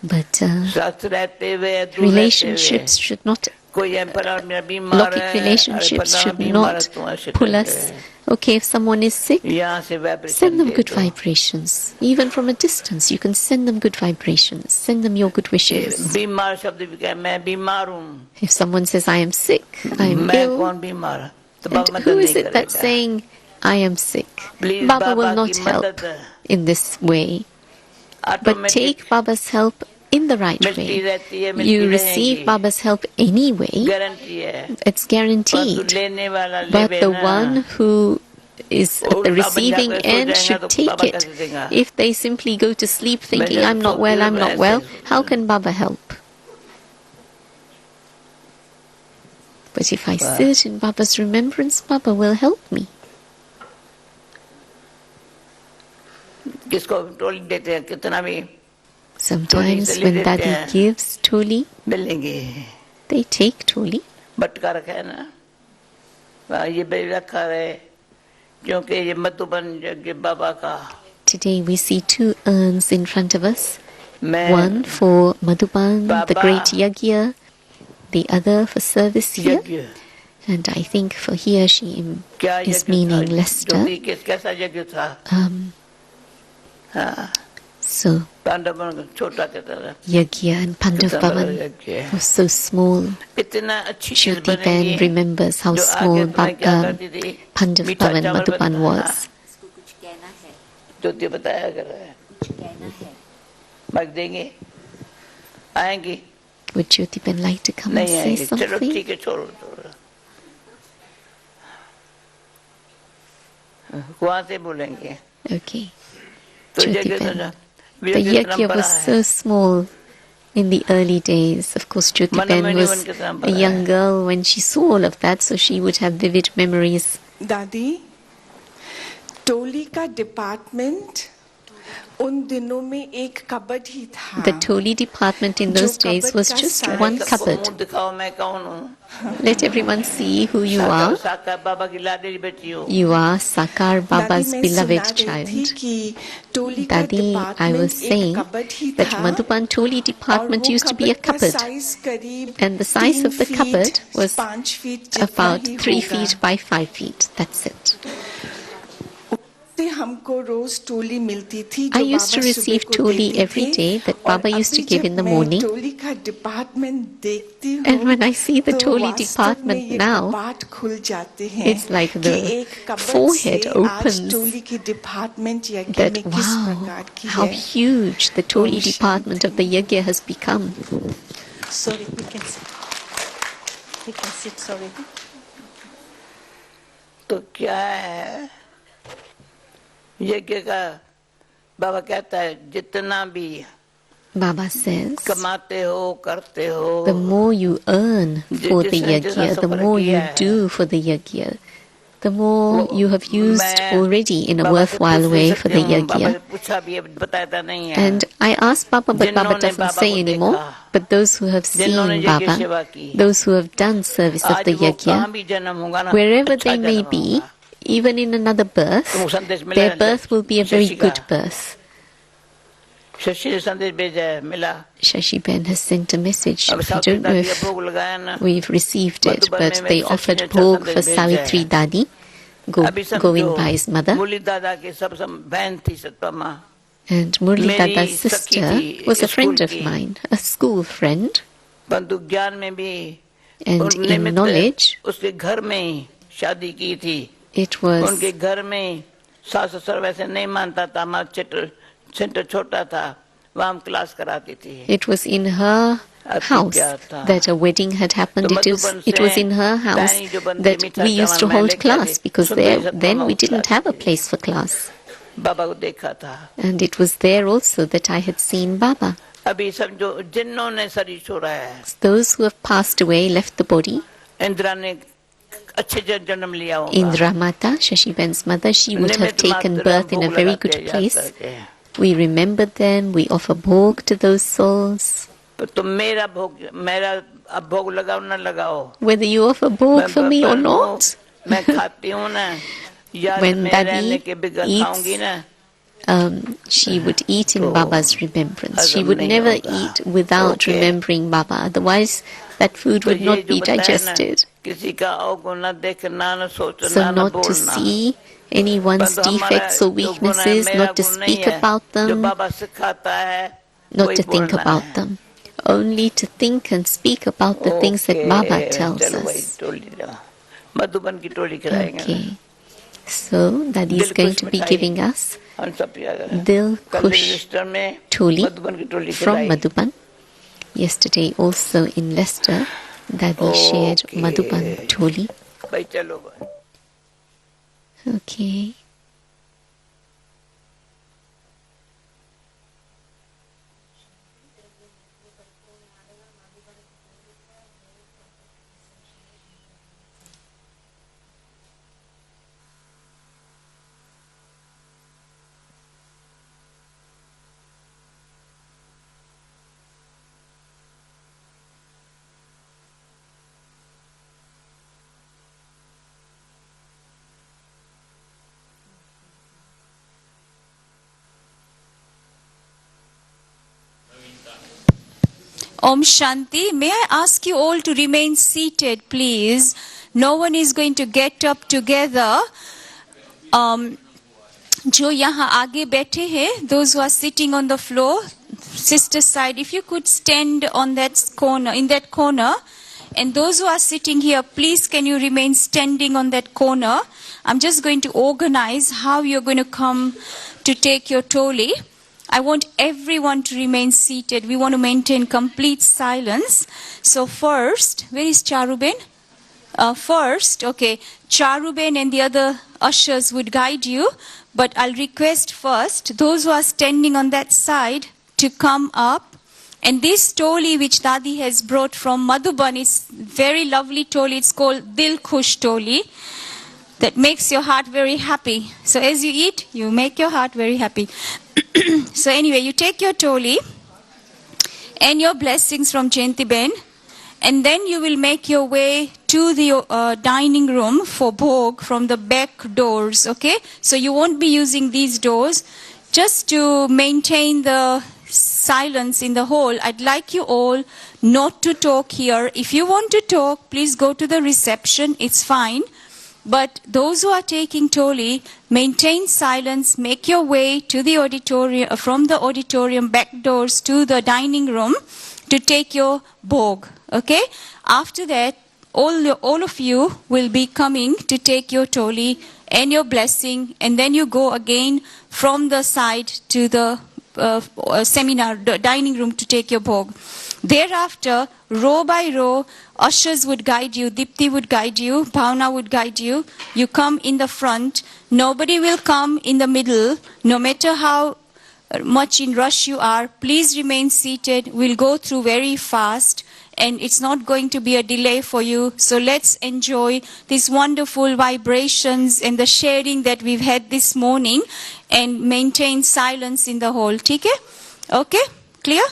But साथ रहते हुए दूर रहते हुए relationships should not, कोई एम्परर मेरा बीमार Lokik है, relationships अरे should बीमार है, not तुम ऐसे pull करके us. Okay, if someone is sick, यहाँ से send वाइब्रेशन them दे good दो। vibrations. Even from a distance, you can send them good vibrations. Send them your good wishes. बीमार शब्द भी कहे मैं बीमार हूँ, If someone says, I am sick, I am मैं ill, कौन बीमार है, तो and बाबा who मदद is नहीं it that's करेगा। saying, I am sick? Please, Baba will Baba not की help मदद in this way. But automatic take Baba's help in the right मिलती way. रहती है, मिलती You रहेगी, receive Baba's help anyway. Guarantee है, It's परंतु guaranteed. लेने वाला But लेवे the ना, one who is at the उल्टा बन receiving जाकर सो end जाएगा should तो take बाबा it. कैसे देगा। If they simply go to sleep thinking, जब I'm not सोती well, हूँ, I'm मैं not ऐसे well, ही सोती how हूँ। can Baba help? But if I वाह। sit in Baba's remembrance, Baba will help me. किसको टोली देते हैं, कितना भी Sometimes Toli when se Dadi lete gives Toli, मिलेंगे, they take Toli. बटका रखा है ना, ये भी रखा है, क्योंकि ये मधुबन यज्ञ बाबा का। Today we see two urns in front of us. मैं One for Madhuban, the Baba great Yagya, the other for service here. यज्ञ And I think for here she क्या is यज्ञ था, meaning Leicester. ज्योति कैसा यज्ञ था, हाँ, So पांडवन का छोटा कहता था, Yagya and Pandav कितना बड़ा Bhavan यज्ञ, was so small. इतना अच्छी चीज Jyoti बनेगी, Ben remembers how जो small आगे तुम्हें क्या करती थी, Pandav मीठा Bhavan चावल Madhuban बनता was. था, ज्योति बताया कर रहा है, मग देंगे, आएंगी, Would Jyoti Ben like to come and नहीं say आएंगे, चलो something? ठीक है, छोड़ो छोड़ो, वहां से बोलेंगे, Okay. तो Jyoti यज्ञ Ben. समझा, The Yagya was so small In the early days, of course, Jyoti Ben was a young girl when she saw all of that, so she would have vivid memories. दादी, टोली का department उन दिनों में एक cupboard ही था. The Toli department in those days was just one cupboard. Let everyone see who you are. You are Sakar Baba's beloved child. Dadi, I was saying that Madhuban Toli department used to be a cupboard, and the size of the cupboard was about 3 feet by 5 feet. That's it. I used to receive Toli every day that Baba used to give in the morning. And when I see the Toli department now, it's like the forehead opens. That, wow, how huge the Toli department of the Yajna has become. Sorry, we can sit. We can sit, sorry. तो क्या है यज्ञ का बाबा कहता है जितना भी Baba says, कमाते हो करते हो the more you earn for the yajna, the more you do for the yajna, the more you have used already in a worthwhile way for the yajna. And I asked Baba, but Baba doesn't say anymore. But those who have seen Baba, those who have done service of the yajna, wherever they may be, even in another birth, their birth will be a very good birth. Shashi Ben has sent a message. I don't know if we've received it, but they offered bhog for Savitri Dadi, going by his mother. And Murli Dada's sister was a friend of mine, a school friend. And in knowledge, it was in her house that a wedding had happened. It was in her house that we used to hold class, because then we didn't have a place for class. And it was there also that I had seen Baba. Those who have passed away, left the body. Indra Mata, Shashi Ben's mother, she would have taken birth in a very good place. We remember them, we offer bhog to those souls. Whether you offer bhog for me or not, when Dadi eats, she would eat in Baba's remembrance. She would never eat without remembering Baba, otherwise that food would not be digested. So not to see anyone's defects or weaknesses, not to speak about them, not to think about them, only to think and speak about the things that Baba tells us. Okay. So Dadi is going to be giving us Dil Khush Toli from Madhuban. Yesterday also in Leicester, Dadi shared Madhuban Toli. Okay. Om Shanti. May I ask you all to remain seated, please? No one is going to get up together. जो यहाँ आगे बैठे हैं, those who are sitting on the floor, sister side, if you could stand on that corner, in that corner, and those who are sitting here, please can you remain standing on that corner? I'm just going to organize how you're going to come to take your toli. I want everyone to remain seated. We want to maintain complete silence. So first, where is Charuben? First, okay, Charuben and the other ushers would guide you. But I'll request first those who are standing on that side to come up And this toli which Dadi has brought from Madhuban is very lovely toli. It's called Dil Khush toli. That makes your heart very happy. So as you eat, you make your heart very happy. So anyway, you take your toli and your blessings from Jayanti Ben, and then you will make your way to the dining room for bhog from the back doors, okay? So you won't be using these doors. Just to maintain the silence in the hall, I'd like you all not to talk here. If you want to talk, please go to the reception, it's fine. But those who are taking toli, maintain silence, make your way to the auditorium, from the auditorium back doors to the dining room to take your bhog, okay? After that, all of you will be coming to take your toli and your blessing, and then you go again from the side to the seminar, the dining room to take your bhog. Thereafter, row by row, ushers would guide you, Dipti would guide you, Bhavna would guide you. You come in the front. Nobody will come in the middle. No matter how much in rush you are, please remain seated. We'll go through very fast, and it's not going to be a delay for you. So let's enjoy these wonderful vibrations and the sharing that we've had this morning, and maintain silence in the hall. Okay? Okay? Clear?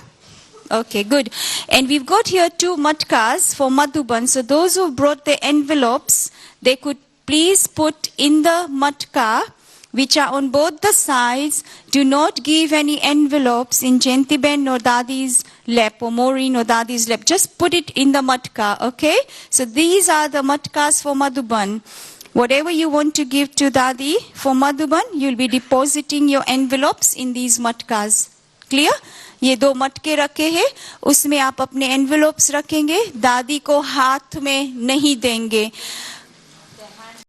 Okay, good. And we've got here 2 matkas for Madhuban. So those who brought the envelopes, they could please put in the matka, which are on both the sides. Do not give any envelopes in Jayanti Ben or Dadi's lap, or Maureen or Dadi's lap. Just put it in the matka, okay? So these are the matkas for Madhuban. Whatever you want to give to Dadi for Madhuban, you'll be depositing your envelopes in these matkas. Clear? ये 2 मटके रखे हैं, उसमें आप अपने envelopes रखेंगे, दादी को हाथ में नहीं देंगे.